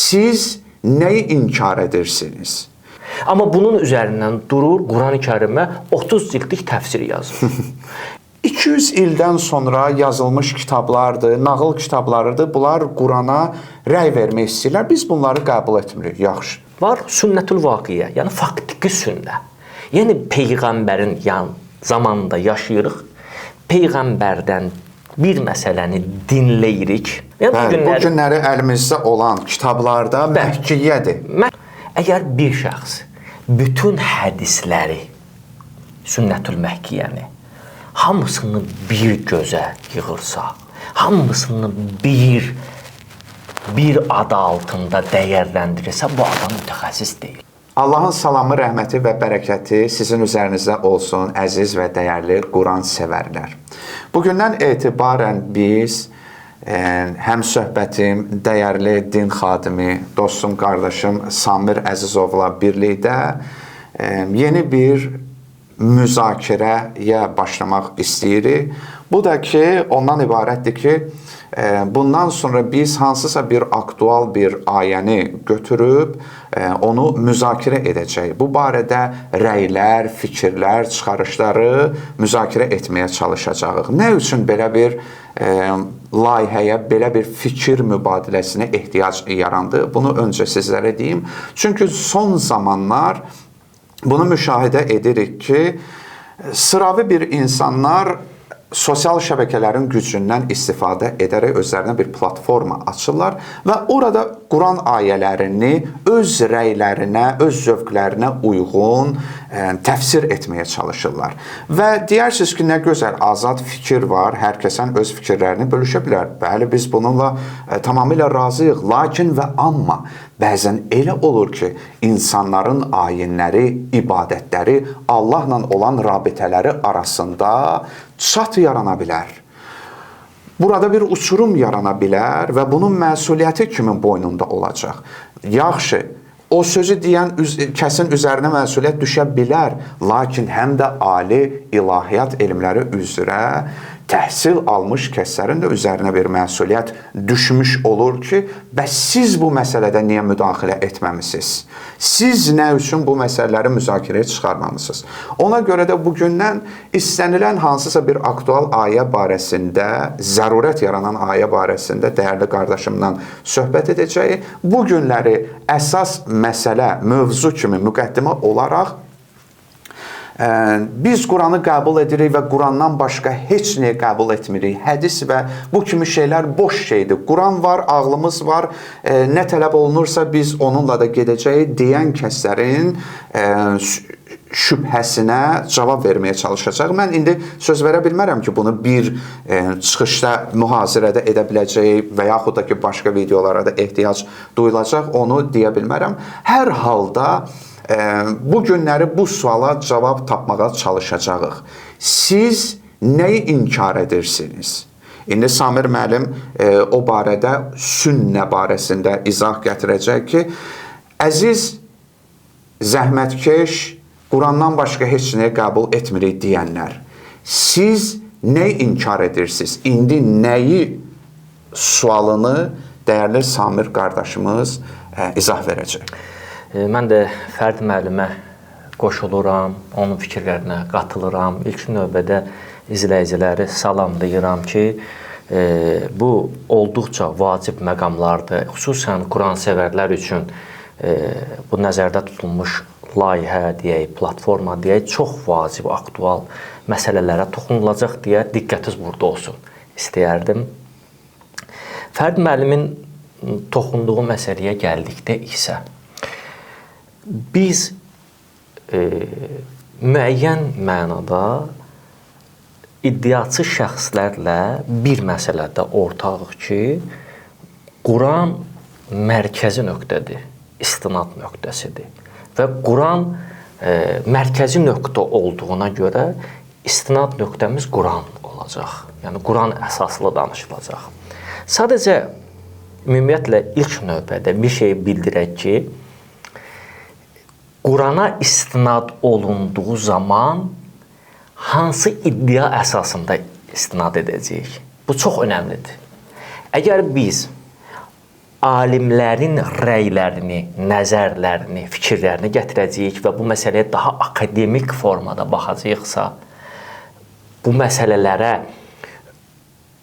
siz nəyi inkar edirsiniz? Amma bunun üzərindən durur Quran-ı Kərimə 30 cildlik təfsir yazır. 200 ildən sonra yazılmış kitablardır, nağıl kitablarıdır. Bunlar Qurana rəy vermək istəyirlər. Biz bunları qəbul etmirik. Yaxşı. Var sünnətül vaqiyə, yəni faktiki sünnə. Yəni peyğəmbərin zamanında yaşayırıq. Peyğəmbərdən bir məsələni dinləyirik. Yəni, bu günləri əlimizdə olan kitablarda Məkkiyədir. Əgər bir şəxs bütün hədisləri, sünnətül Məkkiyəni, hamısını bir gözə yığırsa, hamısını bir adı altında dəyərləndirirsə, bu adam mütəxəssis deyil. Allahın salamı, rəhməti və bərəkəti sizin üzərinizdə olsun, əziz və dəyərli Quran sevərlər. Bugündən etibarən biz həm söhbətim, dəyərli din xadimi, dostum, qardaşım Samir Əzizovla birlikdə yeni bir müzakirəyə başlamaq istəyirik. Bu da ki, ondan ibarətdir ki, bundan sonra biz hansısa bir aktual bir ayəni götürüb, onu müzakirə edəcəyik. Bu barədə rəylər, fikirlər, çıxarışları müzakirə etməyə çalışacağıq. Nə üçün belə bir layihəyə, belə bir fikir mübadiləsinə ehtiyac yarandı? Bunu öncə sizlərə deyim. Çünki son zamanlar bunu müşahidə edirik ki, sıravi bir insanlar sosial şəbəkələrin gücündən istifadə edərək özlərinə bir platforma açırlar və orada Quran ayələrini öz rəylərinə, öz zövqlərinə uyğun təfsir etməyə çalışırlar. Və deyirsiniz ki, nə gözəl, azad fikir var, hər kəsən öz fikirlərini bölüşə bilər. Bəli, biz bununla tamamilə razıyıq. Lakin və amma bəzən elə olur ki, insanların ayinləri, ibadətləri, Allahla olan rabitələri arasında çat yarana bilər. Burada bir uçurum yarana bilər və bunun məsuliyyəti kimin boynunda olacaq? Yaxşı, o sözü deyən kəsin üzərinə məsuliyyət düşə bilər, lakin həm də ali ilahiyyat elmləri üzrə təhsil almış kəslərin də üzərinə bir məsuliyyət düşmüş olur ki, bəs siz bu məsələdə niyə müdaxilə etməmisiniz? Siz nə üçün bu məsələləri müzakirəyə çıxarmamısınız? Ona görə də bugündən istənilən hansısa bir aktual ayə barəsində, zərurət yaranan ayə barəsində dəyərli qardaşımla söhbət edəcəyik. Bu günləri əsas məsələ, mövzu kimi müqəddimə olaraq biz Quranı qəbul edirik və Qurandan başqa heç nəyi qəbul etmirik. Hədis və bu kimi şeylər boş şeydir. Quran var, ağlımız var, nə tələb olunursa biz onunla da gedəcəyik deyən kəslərin şübhəsinə cavab verməyə çalışacaq. Mən indi söz verə bilmərəm ki, bunu bir çıxışda mühazirədə edə biləcəyik və yaxud da ki, başqa videolara da ehtiyac duyulacaq, onu deyə bilmərəm. Hər halda bu günləri bu suala cavab tapmağa çalışacağıq. Siz nəyi inkar edirsiniz? İndi Samir müəllim o barədə sünnə barəsində izah gətirəcək ki, əziz zəhmətkeş, Qurandan başqa heç nəyi qəbul etmirik deyənlər, siz nəyi inkar edirsiniz? İndi nəyi sualını dəyərli Samir qardaşımız izah verəcək. Mən də Fərdi müəllimə qoşuluram, onun fikirlərinə qatılıram. İlk növbədə izləyiciləri salamlayıram ki, bu olduqca vacib məqamlardır. Xüsusən Quran sevərlər üçün bu nəzərdə tutulmuş layihə deyək, platforma deyək, çox vacib, aktual məsələlərə toxunulacaq deyə diqqətiniz burada olsun istəyərdim. Fərdi müəllimin toxunduğu məsələyə gəldikdə isə biz müəyyən mənada iddiaçı şəxslərlə bir məsələdə ortağıq ki, Quran mərkəzi nöqtədir, istinad nöqtəsidir. Və Quran mərkəzi nöqtə olduğuna görə istinad nöqtəmiz Quran olacaq. Yəni, Quran əsaslı danışılacaq. Sadəcə, ümumiyyətlə, ilk növbədə bir şey bildirək ki, Qurana istinad olunduğu zaman hansı iddia əsasında istinad edəcəyik? Bu çox önəmlidir. Əgər biz alimlərin rəylərini, nəzərlərini, fikirlərini gətirəcəyik və bu məsələyə daha akademik formada baxacaqsa, bu məsələlərə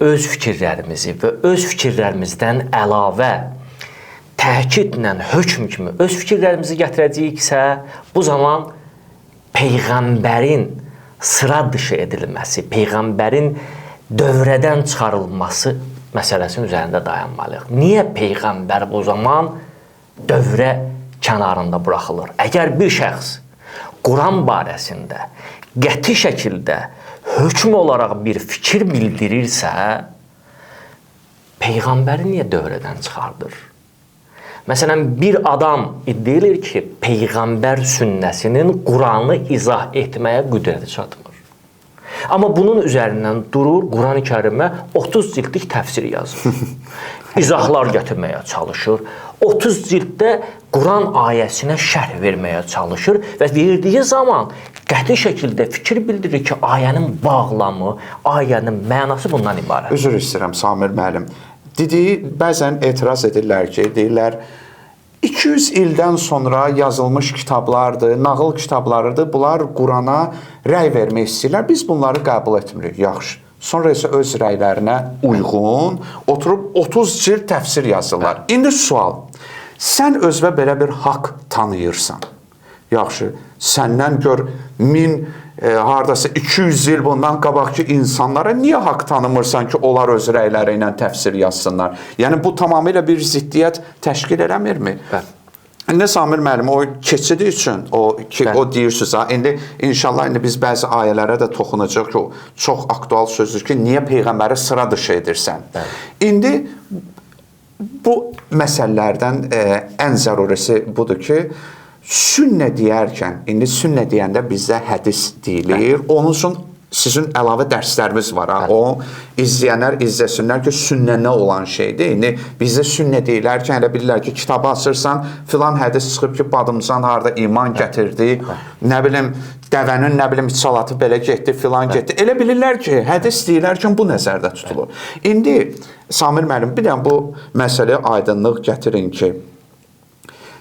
öz fikirlərimizi və öz fikirlərimizdən əlavə təkidlə, hökm kimi öz fikirlərimizi gətirəcəyiksə, bu zaman Peyğəmbərin sıra dışı edilməsi, Peyğəmbərin dövrədən çıxarılması məsələsinin üzərində dayanmalıyıq. Niyə Peyğəmbər bu zaman dövrə kənarında buraxılır? Əgər bir şəxs Quran barəsində qəti şəkildə hökm olaraq bir fikir bildirirsə, Peyğəmbəri niyə dövrədən çıxardır? Məsələn, bir adam iddia edir ki, Peyğəmbər sünnəsinin Quranı izah etməyə qüdrəti çatmır. Amma bunun üzərindən durur, Quran-ı Kərimə 30 cildlik təfsir yazır. İzahlar gətirməyə çalışır. 30 cilddə Quran ayəsinə şərh verməyə çalışır və verdiyi zaman qəti şəkildə fikir bildirir ki, ayənin bağlamı, ayənin mənası bundan ibarət. Üzr istəyirəm Samir müəllim. Dediyi bəzən etiraz edirlər ki, deyirlər 200 ildən sonra yazılmış kitablardır, nağıl kitablarıdır. Bunlar Qurana rəy vermək istəyirlər. Biz bunları qəbul etmirik. Yaxşı. Sonra isə öz rəylərinə uyğun oturub 30 cild təfsir yazırlar. İndi sual. Sən özünə belə bir haqq tanıyırsan. Yaxşı. Səndən gör hardasa 200 il bundan qabaqki insanlara niyə haqq tanımırsan ki, onlar öz rəyləri ilə təfsir yazsınlar? Yəni, bu tamamilə bir ziddiyyət təşkil eləmirmi? İndi Samir müəllim, o keçidi üçün, o deyirsiniz, indi inşallah biz bəzi ayələrə də toxunacaq ki, o çox aktual sözdür ki, niyə Peyğəmbəri sıra dışı edirsən? İndi bu məsələlərdən ən zərurisi budur ki, sünnə deyərkən, indi sünnə deyəndə bizdə hədis deyilir. Onun üçün sizin əlavə dərslərimiz var. O izləyənlər izləsinlər ki, sünnə nə olan şeydir. İndi bizdə sünnə deyilərkən elə bilirlər ki, kitabı açırsan, filan hədis çıxıb ki, badımcan harada iman gətirdi, nə bilim, dəvənin, nə bilim, salatı belə getdi, filan getdi. Elə bilirlər ki, hədis deyilərkən bu nəzərdə tutulur. İndi, Samir müəllim, bir dənə bu məsələyə aydınlıq gətirin ki,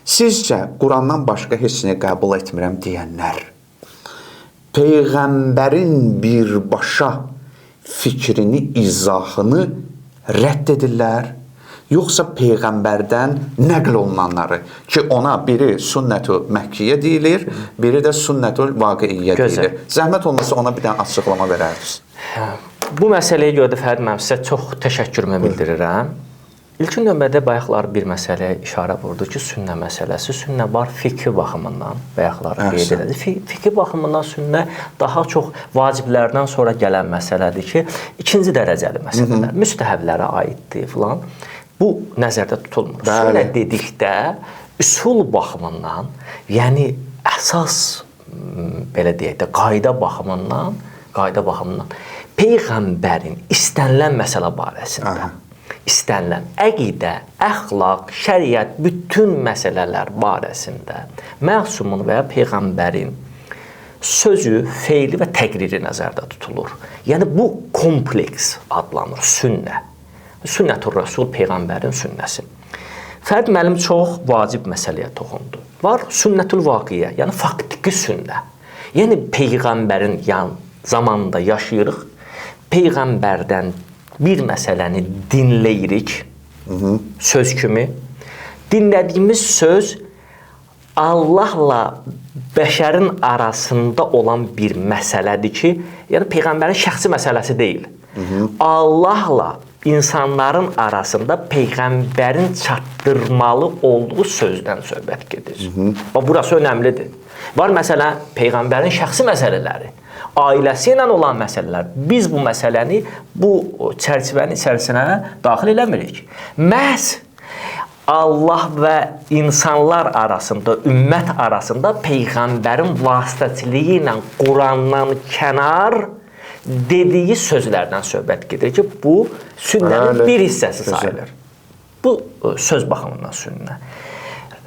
sizcə, Qurandan başqa heç nə qəbul etmirəm deyənlər, Peyğəmbərin birbaşa fikrini, izahını rədd edirlər, yoxsa Peyğəmbərdən nəql olunanları ki, ona biri sünnət-ü Məkkiyyə deyilir, biri də sünnət-ü Vaqiiyyə deyilir. Zəhmət olmasa ona bir dənə açıqlama verərdiniz. Bu məsələyə görə də Fərid müəllim, sizə çox təşəkkürümü bildirirəm. İlkin növbədə bayaqlar bir məsələyə işarə vurdu ki, sünnə məsələsi. Sünnə var fiqhi baxımından bayaqlar qeyd edildi. Fiqhi baxımından sünnə daha çox vaciblərdən sonra gələn məsələdir ki, ikinci dərəcəli məsələlər, müstəhəblərə aiddir filan. Bu nəzərdə tutulmur. Sünnə dedikdə üsul baxımından, yəni əsas belə deyək də qayda baxımından Peyğəmbərin istənilən məsələ barəsində istənilən əqidə, əxlaq, şəriət, bütün məsələlər barəsində məsumun və ya Peyğəmbərin sözü, feili və təqriri nəzərdə tutulur. Yəni, bu kompleks adlanır, sünnə. Sünnət-ül Rəsul, Peyğəmbərin sünnəsi. Fərid müəllim çox vacib məsələyə toxundu. Var sünnətül Vaqiyyə, yəni faktiki sünnə. Yəni, Peyğəmbərin zamanında yaşayırıq, Peyğəmbərdən bir məsələni dinləyirik, söz kimi. Dinlədiyimiz söz Allahla bəşərin arasında olan bir məsələdir ki, yəni Peyğəmbərin şəxsi məsələsi deyil. Allahla insanların arasında Peyğəmbərin çatdırmalı olduğu sözdən söhbət gedir. Burası önəmlidir. Var məsələn, Peyğəmbərin şəxsi məsələləri, ailəsi ilə olan məsələlər. Biz bu məsələni, bu çərçivənin içərisinə daxil eləmirik. Məhz Allah və insanlar arasında, ümmət arasında Peyğəmbərin vasitəçiliyi ilə Qurandan kənar dediyi sözlərdən söhbət gedir ki, bu sünnənin bir hissəsi sayılır. Bu söz baxımından sünnə.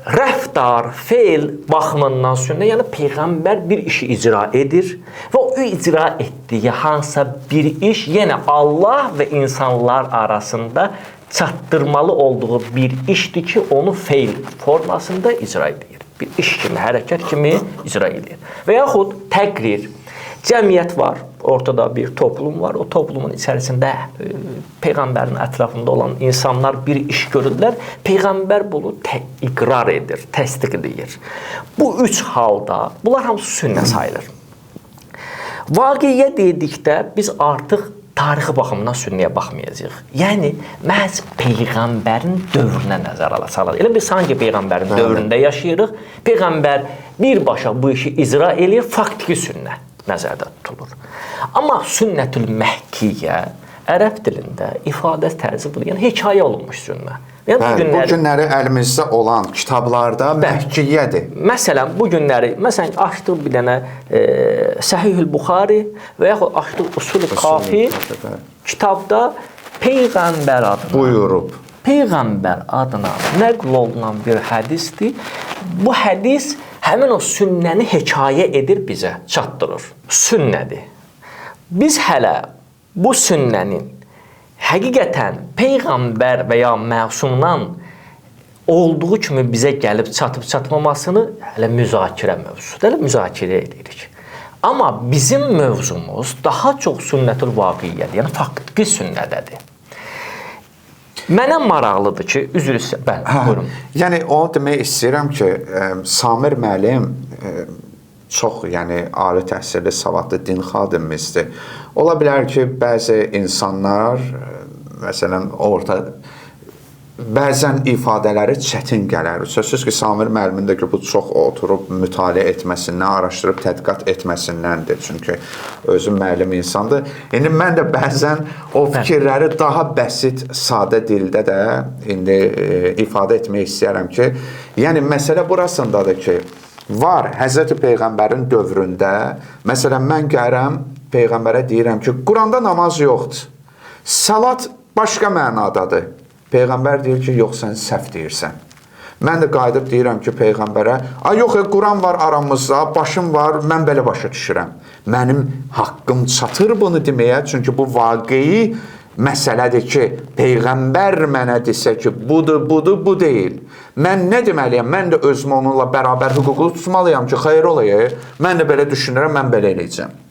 Rəftar, feil baxımından sünnə, yəni Peyğəmbər bir işi icra edir və o icra etdiyi hansısa bir iş yenə Allah və insanlar arasında çatdırmalı olduğu bir işdir ki, onu feil formasında icra edir. Bir iş kimi, hərəkət kimi icra edir. Və yaxud təqrir. Cəmiyyət var, ortada bir toplum var. O toplumun içərisində Peyğəmbərin ətrafında olan insanlar bir iş görürlər. Peyğəmbər bunu iqrar edir, təsdiqləyir. Bu üç halda, bunlar hamısı sünnə sayılır. Vaqiyə dedikdə biz artıq tarixi baxımından sünniyə baxmayacağıq. Yəni, məhz Peyğəmbərin dövrünə nəzər alacaq. Elə bir sanki Peyğəmbərin dövründə yaşayırıq. Peyğəmbər birbaşa bu işi icra eləyir, faktiki sünnə nəzərdə tutulur. Amma sünnətül məhkiyyə ərəb dilində ifadə tərzi budur. Yəni, hekayə olunmuş sünnə. Yəni, bu günləri əlimizdə olan kitablarda məhkiyyədir. Məsələn, bu günləri, açdıq bir dənə Səhih-ül Buxari və yaxud açdıq Usul-ü Kafi kitabda Peyğəmbər adına buyurub. Peyğəmbər adına nəql olunan bir hədisdir. Bu hədis həmin o sünnəni hekayə edir bizə, çatdırır. Sünnədir. Biz hələ bu sünnənin həqiqətən Peyğəmbər və ya məsumdan olduğu kimi bizə gəlib çatıb-çatmamasını hələ müzakirə mövzusudur. Hələ müzakirə edirik. Amma bizim mövzumuz daha çox sünnətül vaqiyyədir, yəni faktiki sünnədədir. Mənə maraqlıdır ki, üzr istəyirəm. Buyurun. Yəni, onu demək istəyirəm ki, Samir müəllim çox, yəni, ali təhsilli, savadlı din xadimimizdir. Ola bilər ki, bəzi insanlar, məsələn, bəzən ifadələri çətin gələr. Sözsüz ki, Samir müəllimin də ki, bu çox oturub mütaliə etməsindən, araşdırıb tədqiqat etməsindəndir. Çünki özü müəllim insandır. İndi mən də bəzən o fikirləri daha bəsit, sadə dildə də indi ifadə etmək istəyərəm ki, yəni, məsələ burasındadır ki, var, Həzrəti Peyğəmbərin dövründə, məsələn, mən gəlirəm, Peyğəmbərə deyirəm ki, Quranda namaz yoxdur. Salat başqa mənadadır. Peyğəmbər deyir ki, yox, sən səhv deyirsən. Mən də qayıdıb deyirəm ki, Peyğəmbərə, yox, Quran var aramızda, başım var, mən belə başa düşürəm. Mənim haqqım çatır bunu deməyə, çünki bu vaqeyi məsələdir ki, Peyğəmbər mənə desə ki, budur, bu deyil. Mən nə deməliyəm? Mən də özümü onunla bərabər hüquqlu tutmalıyam ki, xeyr olayım. Mən də belə düşünürəm, mən belə eləyəcəm.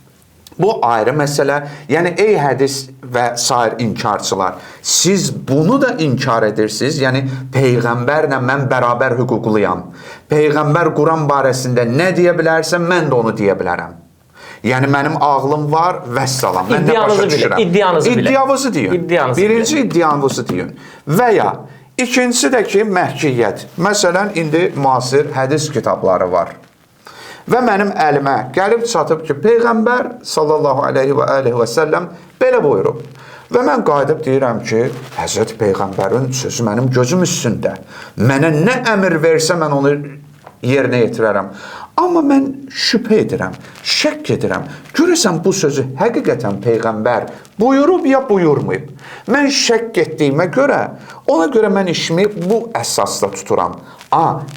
Bu ayrı məsələ. Yəni, ey hədis və sair inkarçılar, siz bunu da inkar edirsiniz. Yəni, Peyğəmbərlə mən bərabər hüquqluyam. Peyğəmbər Quran barəsində nə deyə bilərsə, mən də onu deyə bilərəm. Yəni, mənim ağlım var, vəssalam. Mən də başa düşürəm. İddianızı deyin. Birinci iddianızı deyin. Və ya, ikincisi də ki, məhkiyyət. Məsələn, indi müasir hədis kitabları var. Və mənim əlimə gəlib çatıb ki, Peyğəmbər sallallahu aleyhi və aleyhi və səlləm belə buyurub. Və mən qayıdıb deyirəm ki, Həzrəti Peyğəmbərin sözü mənim gözüm üstündə. Mənə nə əmr versə, mən onu yerinə yetirərəm. Amma mən şübhə edirəm, şək edirəm. Görürsən, bu sözü həqiqətən Peyğəmbər buyurub ya buyurmayıb. Mən şək etdiyimə görə, ona görə mən işimi bu əsasda tuturam.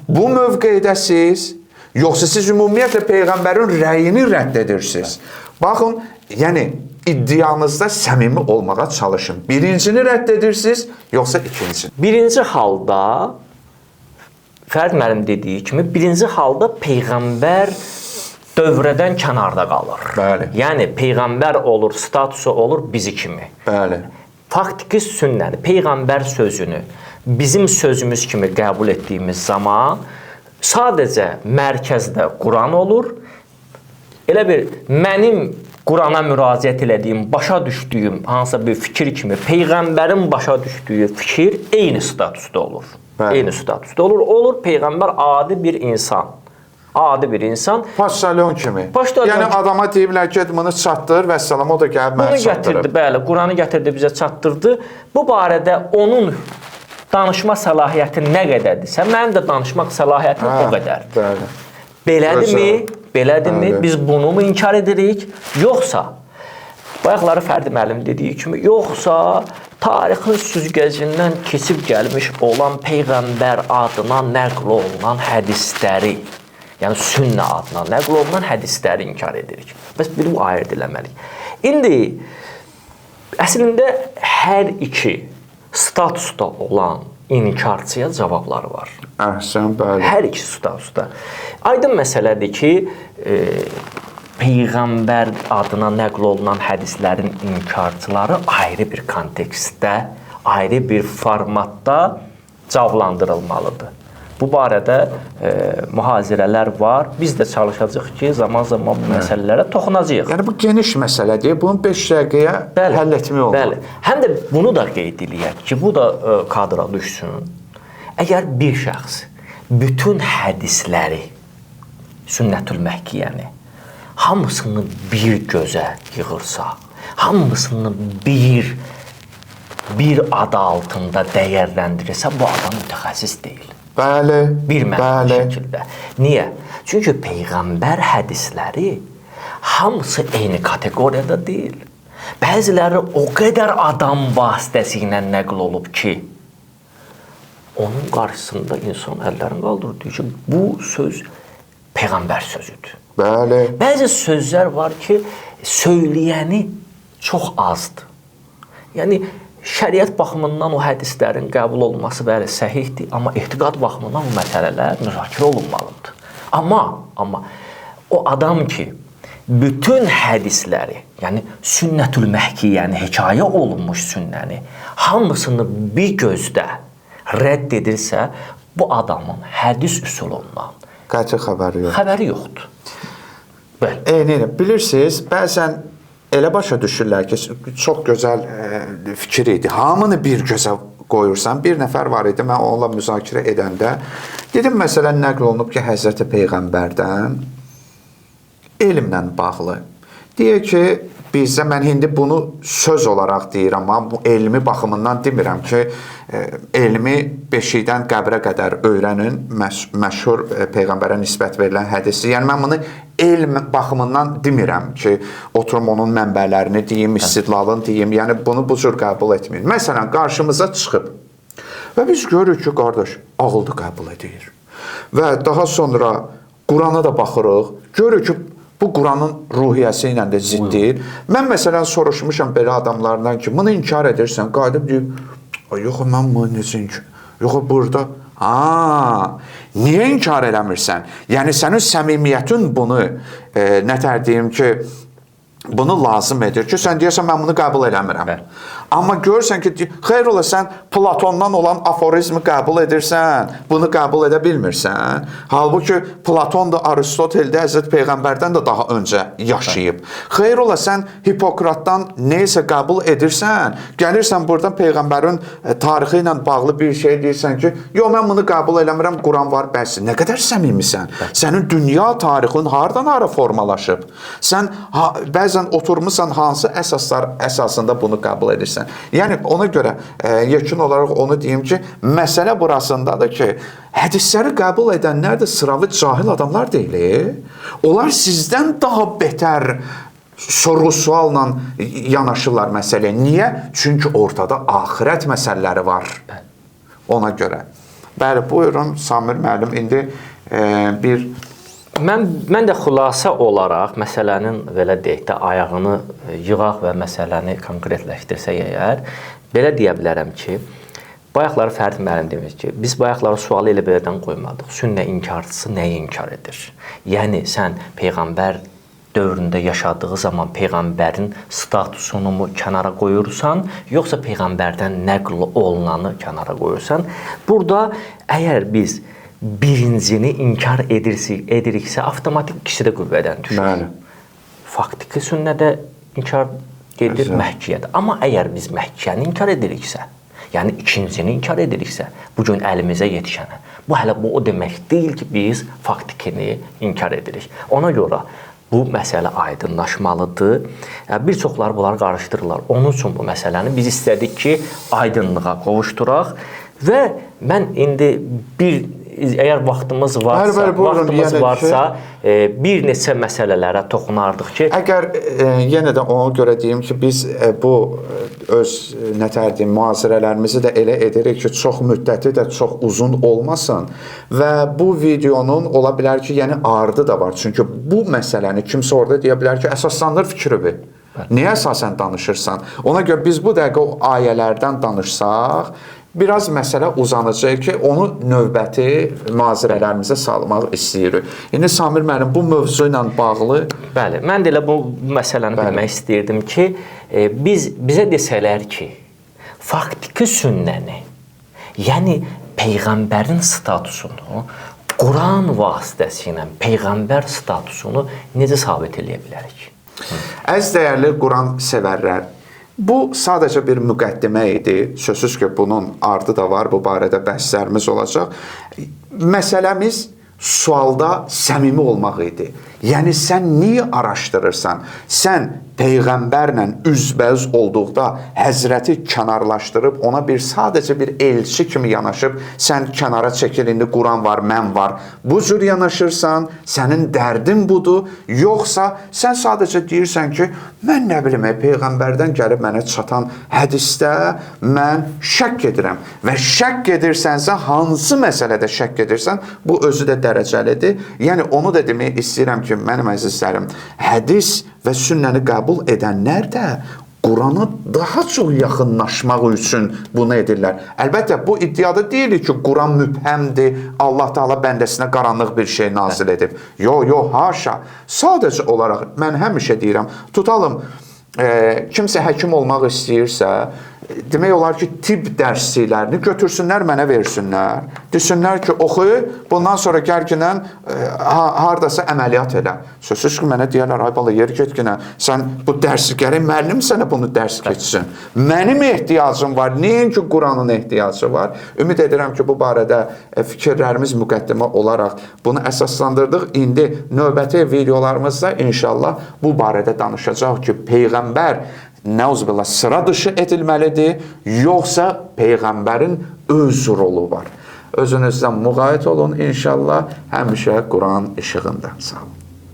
Bu mövqeydəsiz, yoxsa siz ümumiyyətlə Peyğəmbərin rəyini rədd edirsiniz. Baxın, yəni iddianızda səmimi olmağa çalışın. Birincini rədd edirsiniz, yoxsa ikinci? Birinci halda, Fərid müəllim dediyi kimi, birinci halda Peyğəmbər dövrədən kənarda qalır. Bəli. Yəni, Peyğəmbər olur, statusu olur bizi kimi. Bəli. Faktiki sünnəni, Peyğəmbər sözünü bizim sözümüz kimi qəbul etdiyimiz zaman sadəcə mərkəzdə Quran olur. Elə bir, mənim Qurana müraciət elədiyim, başa düşdüyüm hansısa bir fikir kimi Peyğəmbərin başa düşdüyü fikir eyni statusda olur. Bəli. Eyni statusda olur. Olur Peyğəmbər adi bir insan. Adi bir insan. Paştalyon kimi. Paştalyon yəni adama deyiblər ki, bunu çatdır və səlam, o da gəlib mənə çatdırıb. Bunu gətirdi, bəli, Quranı gətirdi, bizə çatdırdı. Bu barədə onun danışma səlahiyyəti nə qədərdirsə, mənim də danışmaq səlahiyyətim o qədər. Bəli. Belədirmi? Belədirmi? Biz bunu mu inkar edirik? Yoxsa, bayaqları Fərdi müəllim dediyi kimi, yoxsa tarixin süzgəcindən keçib gəlmiş olan Peyğəmbər adına nəql olunan hədisləri, yəni sünnə adına nəql olunan hədisləri inkar edirik. Bəs biz bu ayırt eləməliyik. İndi, əslində hər iki statusda olan inkarçıya cavabları var. Əhsən, bəli. Hər iki statusda. Aydın məsələdir ki, Peyğəmbər adına nəql olunan hədislərin inkarçıları ayrı bir kontekstdə, ayrı bir formatda cavablandırılmalıdır. Bu barədə mühazirələr var. Biz də çalışacağıq ki, zaman-zaman bu məsələlərə toxunacağıq. Yəni bu geniş məsələdir. Bunu 5 dəqiqəyə həll etmək olur. Bəli. Həm də bunu da qeyd eləyək ki, bu da kadra düşsün. Əgər bir şəxs bütün hədisləri, Sünnətül Məhkiyyəni hamısını bir gözə yığırsa, hamısını bir adı altında dəyərləndirirsə, bu adam mütəxəssis deyil. Bəli, Bir mənada şəkildə. Niyə? Çünki Peyğəmbər hədisləri hamısı eyni kateqoriyada deyil. Bəziləri o qədər adam vasitəsilə nəql olub ki, onun qarşısında insan əllərini qaldırır ki, bu söz Peyğəmbər sözüdür. Bəli. Bəzi sözlər var ki, söyləyəni çox azdır. Yəni, şəriət baxımından o hədislərin qəbul olunması bəli səhihdir, amma etiqad baxımından o məsələlər müzakirə olunmalıdır. Amma o adam ki, bütün hədisləri, yəni Sünnətül Məhkiyyəni, hekayə olunmuş sünnəni, hamısını bir gözdə rədd edirsə, bu adamın hədis üsulundan Qəti xəbəri yox. Xəbəri yoxdur. Bəli. Eyni. Bilirsiniz, bəzən elə başa düşürlər ki, çox gözəl fikir idi. Hamını bir gözə qoyursan. Bir nəfər var idi, mən onunla müzakirə edəndə dedim, məsələn, nəql olunub ki, Həzrəti Peyğəmbərdən elmlə bağlı. Deyək ki, bizdə mən indi bunu söz olaraq deyirəm, amma bu elmi baxımından demirəm ki, elmi beşikdən qəbrə qədər öyrənin, məşhur Peyğəmbərə nisbət verilən hədisi. Yəni, mən bunu elm baxımından demirəm ki, oturum onun mənbələrini deyim, istidlalını deyim, yəni bunu bu cür qəbul etmir. Məsələn, qarşımıza çıxıb və biz görürük ki, qardaş, ağıldı qəbul edir. Və daha sonra Qurana da baxırıq, görürük ki, bu Quranın ruhiyyəsi ilə də ziddir. Mən məsələn soruşmuşam belə adamlardan ki, bunu inkar edirsən, qayıdıb deyib, yox, mən bunu necə inkar? Yox, burada, niyə inkar eləmirsən? Yəni, sənin səmimiyyətin bunu, nətər deyim ki, bunu lazım edir ki, sən deyəsən, mən bunu qəbul eləmirəm. Amma görürsən ki, xeyr ola, sən Platondan olan aforizmi qəbul edirsən, bunu qəbul edə bilmirsən. Halbuki Platon da Aristotel də Həzrət Peyğəmbərdən də daha öncə yaşayıb. Xeyr ola, sən Hipokratdan neysə qəbul edirsən, gəlirsən buradan Peyğəmbərin tarixi ilə bağlı bir şey deyirsən ki, yox, mən bunu qəbul eləmirəm, Quran var, bəs. Nə qədər səmimisən? Sənin dünya tarixin hardan hara formalaşıb? Sən bəzən oturmusan hansı əsaslar əsasında bunu qəbul edirsən? Yəni, ona görə yekun olaraq onu deyim ki, məsələ burasındadır ki, hədisləri qəbul edənlər də sıravi cahil adamlar deyil. Onlar sizdən daha betər sorğu-sualla yanaşırlar məsələyə. Niyə? Çünki ortada axirət məsələləri var. Ona görə. Bəli, buyurun Samir müəllim, indi bir... Mən də xülasə olaraq məsələnin belə deyək də ayağını yığaq və məsələni konkretləşdirsək əgər, belə deyə bilərəm ki, bayaqları Fərid müəllim demiş ki, biz bayaqları sualı elə belədən qoymadıq. Sünnə inkarçısı nəyi inkar edir? Yəni sən Peyğəmbər dövründə yaşadığı zaman Peyğəmbərin statusunu mu kənara qoyursan, yoxsa Peyğəmbərdən nəql olunanı kənara qoyursan? Burada əgər biz birincini inkar ediriksə, avtomatik ikisi də qüvvədən düşür. Faktiki sünnədə inkar edir, məhkiyyədə. Amma əgər biz məhkiyyəni inkar ediriksə, yəni ikincini inkar ediriksə, bugün əlimizə yetişənə, bu hələ bu o demək deyil ki, biz faktikini inkar edirik. Ona görə bu məsələ aydınlaşmalıdır. Bir çoxları bunları qarışdırırlar. Onun üçün bu məsələni biz istədik ki, aydınlığa qovuşturaq və mən indi əgər vaxtımız varsa, bir neçə məsələlərə toxunardıq ki... Əgər yenə də ona görə deyim ki, biz bu öz mühazirələrimizi də elə edirik ki, çox müddəti də çox uzun olmasın və bu videonun ola bilər ki, yəni ardı da var. Çünki bu məsələni kimsə orada deyə bilər ki, əsaslandır fikridir. Niyə əsasən danışırsan? Ona görə biz bu dəqiqə o ayələrdən danışsaq, biraz məsələ uzanacaq ki, onu növbəti mühazirələrimizə salmaq istəyirik. İndi Samir müəllim bu mövzu ilə bağlı Bəli, mən də elə bu məsələni bilmək istəyirdim ki, bizə desələr ki, faktiki sünnəni, yəni peyğəmbərin statusunu, Quran vasitəsilə peyğəmbər statusunu necə sabit edə bilərik? Əziz dəyərli Quran sevərlər, bu sadəcə bir müqəddimə idi. Sözsüz ki, bunun ardı da var, bu barədə bəhslərimiz olacaq. Məsələmiz sualda səmimi olmaq idi. Yəni, sən niyə araşdırırsan? Sən Peyğəmbərlə üzbəüz olduqda Həzrəti kənarlaşdırıb, ona sadəcə bir elçi kimi yanaşıb, sən kənara çəkil, indi Quran var, mən var. Bu cür yanaşırsan, sənin dərdin budur, yoxsa sən sadəcə deyirsən ki, mən nə bilim, Peyğəmbərdən gəlib mənə çatan hədisdə mən şəkk edirəm. Və şəkk edirsənsə, hansı məsələdə şəkk edirsən, bu özü də dərəcəlidir. Yəni, onu da demək istəyirəm ki, mənim əzizlərim, hədis və sünnəni qəbul edənlər də Qurana daha çox yaxınlaşmaq üçün bunu edirlər. Əlbəttə, bu iddiada deyilir ki, Quran mübhəmdir, Allah Teala bəndəsinə qaranlıq bir şey nazil edib. Yox, haşa. Sadəcə olaraq, mən həmişə deyirəm, tutalım, kimsə həkim olmaq istəyirsə, demək olar ki, tibb dərsliklərini götürsünlər, mənə versinlər. Desinlər ki, oxu, bundan sonra gərginən haradasa əməliyyat elə. Sözsüz ki, mənə deyərlər, ay bala, yeri getginən, sən bu dərsi gərək, müəllim sənə bunu dərs keçsin. Mənim ehtiyacım var, nəinki Quranın ehtiyacı var. Ümid edirəm ki, bu barədə fikirlərimiz müqəddimə olaraq bunu əsaslandırdıq. İndi növbəti videolarımızda inşallah bu barədə danışacaq ki, Peyğəmbər nəuzbillah sıra dışı edilməlidir, yoxsa Peyğəmbərin öz rolu var. Özünüzdən müğayət olun inşallah, həmişə Quran işığında. Sağ olun.